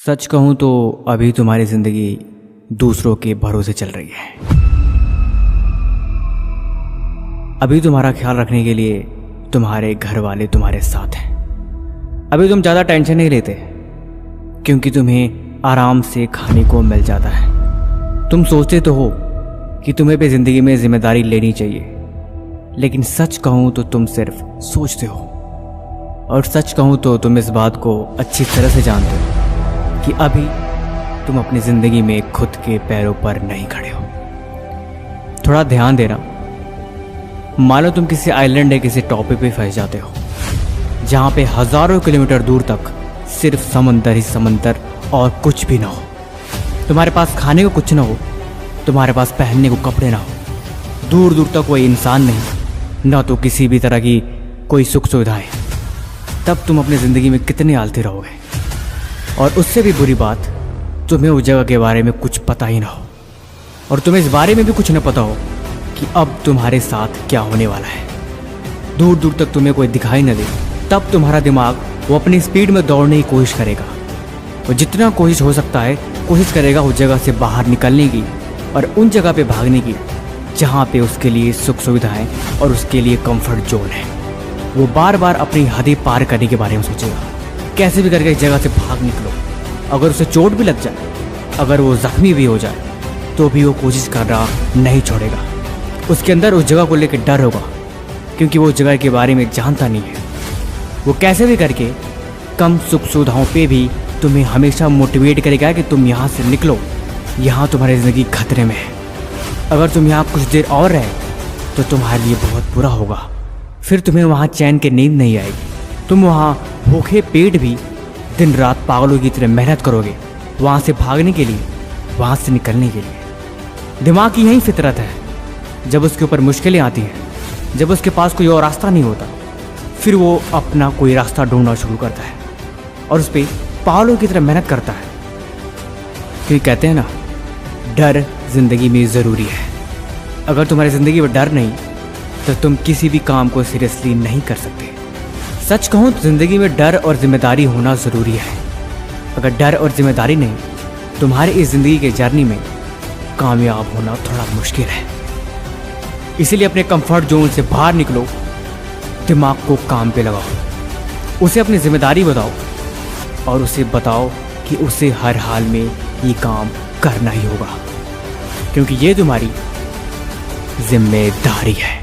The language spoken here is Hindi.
सच कहूँ तो अभी तुम्हारी ज़िंदगी दूसरों के भरोसे चल रही है। अभी तुम्हारा ख्याल रखने के लिए तुम्हारे घर वाले तुम्हारे साथ हैं। अभी तुम ज़्यादा टेंशन नहीं लेते क्योंकि तुम्हें आराम से खाने को मिल जाता है। तुम सोचते तो हो कि तुम्हें भी ज़िंदगी में जिम्मेदारी लेनी चाहिए, लेकिन सच कहूँ तो तुम सिर्फ सोचते हो। और सच कहूँ तो तुम इस बात को अच्छी तरह से जानते हो कि अभी तुम अपनी ज़िंदगी में खुद के पैरों पर नहीं खड़े हो। थोड़ा ध्यान देना। मान लो तुम किसी आइलैंड या किसी टॉपिक पे फंस जाते हो जहाँ पे हज़ारों किलोमीटर दूर तक सिर्फ समंदर ही समंदर और कुछ भी ना हो। तुम्हारे पास खाने को कुछ ना हो, तुम्हारे पास पहनने को कपड़े ना हो, दूर दूर तक कोई इंसान नहीं, ना तो किसी भी तरह की कोई सुख सुविधाएं। तब तुम अपनी ज़िंदगी में कितने आलते रहोगे। और उससे भी बुरी बात, तुम्हें उस जगह के बारे में कुछ पता ही ना हो और तुम्हें इस बारे में भी कुछ न पता हो कि अब तुम्हारे साथ क्या होने वाला है। दूर दूर तक तुम्हें कोई दिखाई न दे, तब तुम्हारा दिमाग वो अपनी स्पीड में दौड़ने की कोशिश करेगा। वो जितना कोशिश हो सकता है कोशिश करेगा उस जगह से बाहर निकलने की और उन जगह पे भागने की जहाँ पे उसके लिए सुख सुविधाएं और उसके लिए कंफर्ट जोन है। वो बार बार अपनी हदें पार करने के बारे में सोचेगा। कैसे भी करके इस जगह से भाग निकलो। अगर उसे चोट भी लग जाए, अगर वो जख्मी भी हो जाए, तो भी वो कोशिश कर रहा नहीं छोड़ेगा। उसके अंदर उस जगह को लेकर डर होगा क्योंकि वो उस जगह के बारे में जानता नहीं है। वो कैसे भी करके कम सुख सुविधाओं पे भी तुम्हें हमेशा मोटिवेट करेगा कि तुम यहाँ से निकलो, यहाँ तुम्हारी ज़िंदगी खतरे में है। अगर तुम यहाँ कुछ देर और रहे तो तुम्हारे लिए बहुत बुरा होगा। फिर तुम्हें वहाँ चैन की नींद नहीं आएगी। तुम वहाँ भूखे पेट भी दिन रात पागलों की तरह मेहनत करोगे वहाँ से भागने के लिए, वहाँ से निकलने के लिए। दिमाग की यही फितरत है। जब उसके ऊपर मुश्किलें आती हैं, जब उसके पास कोई और रास्ता नहीं होता, फिर वो अपना कोई रास्ता ढूंढना शुरू करता है और उस पर पागलों की तरह मेहनत करता है। क्योंकि कहते हैं ना, डर जिंदगी में ज़रूरी है। अगर तुम्हारी ज़िंदगी में डर नहीं तो तुम किसी भी काम को सीरियसली नहीं कर सकते। सच कहूँ तो ज़िंदगी में डर और जिम्मेदारी होना ज़रूरी है। अगर डर और जिम्मेदारी नहीं, तुम्हारी इस ज़िंदगी के जर्नी में कामयाब होना थोड़ा मुश्किल है। इसीलिए अपने कंफर्ट जोन से बाहर निकलो, दिमाग को काम पे लगाओ, उसे अपनी जिम्मेदारी बताओ और उसे बताओ कि उसे हर हाल में ये काम करना ही होगा, क्योंकि ये तुम्हारी जिम्मेदारी है।